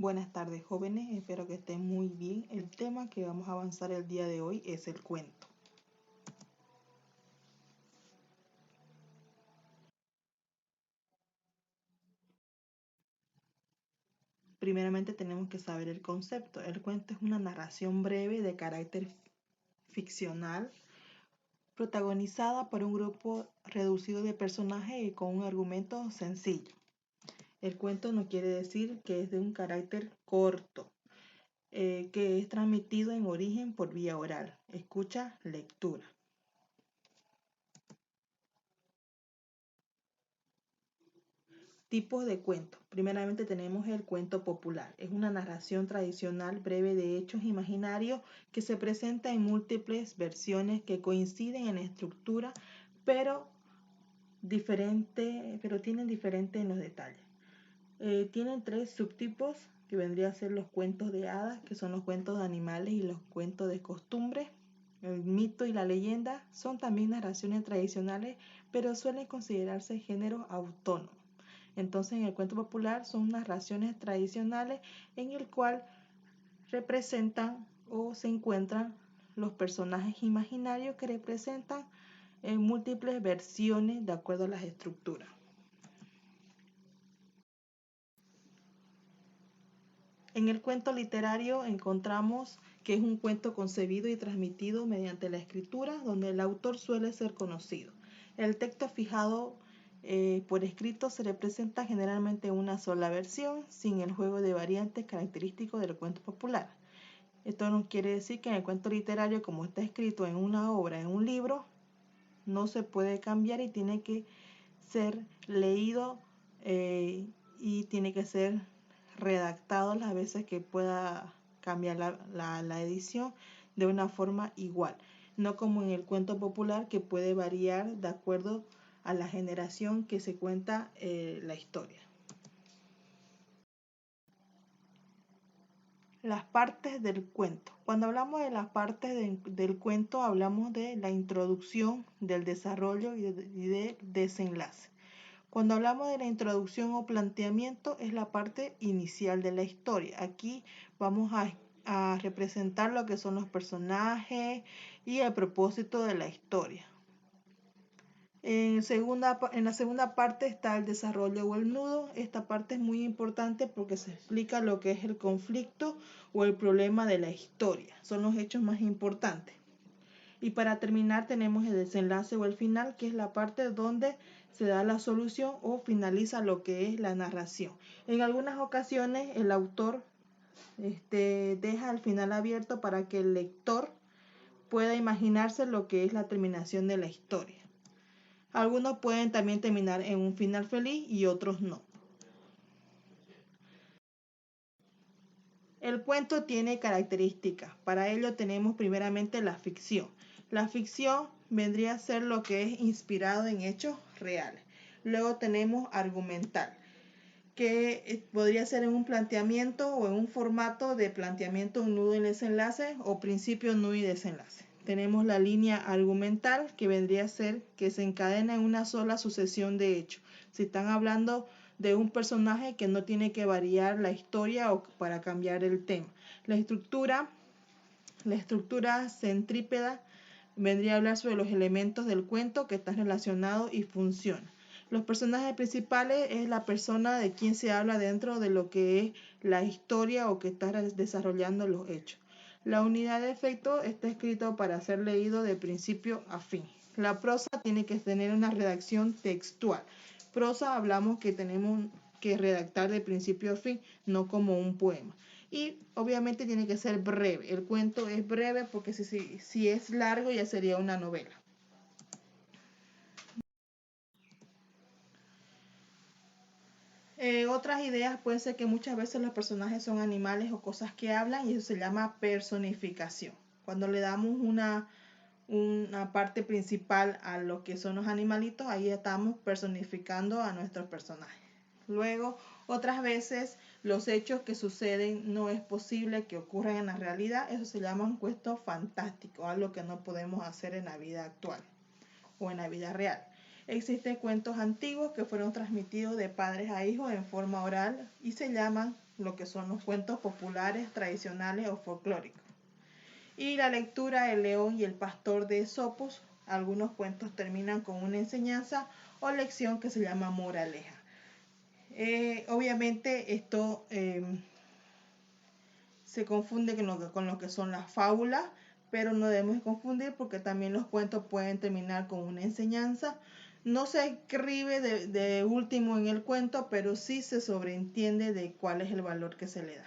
Buenas tardes, jóvenes, espero que estén muy bien. El tema que vamos a avanzar el día de hoy es el cuento. Primeramente tenemos que saber el concepto. El cuento es una narración breve de carácter ficcional, protagonizada por un grupo reducido de personajes y con un argumento sencillo. El cuento no quiere decir que es de un carácter corto, que es transmitido en origen por vía oral, escucha, lectura. Tipos de cuentos. Primeramente tenemos el cuento popular. Es una narración tradicional breve de hechos imaginarios que se presenta en múltiples versiones que coinciden en la estructura, pero tienen diferente en los detalles. Tienen tres subtipos que vendrían a ser los cuentos de hadas, que son los cuentos de animales y los cuentos de costumbres. El mito y la leyenda son también narraciones tradicionales, pero suelen considerarse géneros autónomos. Entonces, en el cuento popular son narraciones tradicionales en el cual representan o se encuentran los personajes imaginarios que representan en múltiples versiones de acuerdo a las estructuras. En el cuento literario encontramos que es un cuento concebido y transmitido mediante la escritura, donde el autor suele ser conocido. El texto fijado por escrito se representa generalmente una sola versión, sin el juego de variantes característico del cuento popular. Esto no quiere decir que en el cuento literario, como está escrito en una obra, en un libro, no se puede cambiar y tiene que ser leído y tiene que ser redactado las veces que pueda cambiar la edición de una forma igual, no como en el cuento popular que puede variar de acuerdo a la generación que se cuenta la historia. Las partes del cuento. Cuando hablamos de las partes del cuento, hablamos de la introducción, del desarrollo y del desenlace. Cuando hablamos de la introducción o planteamiento, es la parte inicial de la historia. Aquí vamos a representar lo que son los personajes y el propósito de la historia. En la segunda parte está el desarrollo o el nudo. Esta parte es muy importante porque se explica lo que es el conflicto o el problema de la historia. Son los hechos más importantes. Y para terminar tenemos el desenlace o el final, que es la parte donde se da la solución o finaliza lo que es la narración. En algunas ocasiones el autor deja el final abierto para que el lector pueda imaginarse lo que es la terminación de la historia. Algunos pueden también terminar en un final feliz y otros no. El cuento tiene características. Para ello tenemos primeramente la ficción. La ficción vendría a ser lo que es inspirado en hechos reales. Luego tenemos argumental, que podría ser en un planteamiento o en un formato de planteamiento, un nudo y desenlace o principio, nudo y desenlace. Tenemos la línea argumental, que vendría a ser que se encadena en una sola sucesión de hechos. Si están hablando de un personaje, que no tiene que variar la historia o para cambiar el tema. La estructura centrípeta vendría a hablar sobre los elementos del cuento que están relacionados y funcionan. Los personajes principales es la persona de quien se habla dentro de lo que es la historia o que está desarrollando los hechos. La unidad de efecto está escrito para ser leído de principio a fin. La prosa tiene que tener una redacción textual. Prosa hablamos que tenemos que redactar de principio a fin, no como un poema. Y obviamente tiene que ser breve. El cuento es breve porque si es largo ya sería una novela. Otras ideas pueden ser que muchas veces los personajes son animales o cosas que hablan y eso se llama personificación. Cuando le damos una parte principal a lo que son los animalitos, ahí estamos personificando a nuestros personajes. Luego, otras veces los hechos que suceden no es posible que ocurran en la realidad. Eso se llama un cuento fantástico, algo que no podemos hacer en la vida actual o en la vida real. Existen cuentos antiguos que fueron transmitidos de padres a hijos en forma oral y se llaman lo que son los cuentos populares, tradicionales o folclóricos. Y la lectura El león y el pastor de Esopos. Algunos cuentos terminan con una enseñanza o lección que se llama moraleja. Obviamente esto se confunde con lo que son las fábulas, pero no debemos confundir porque también los cuentos pueden terminar con una enseñanza. No se escribe de último en el cuento, pero sí se sobreentiende de cuál es el valor que se le da.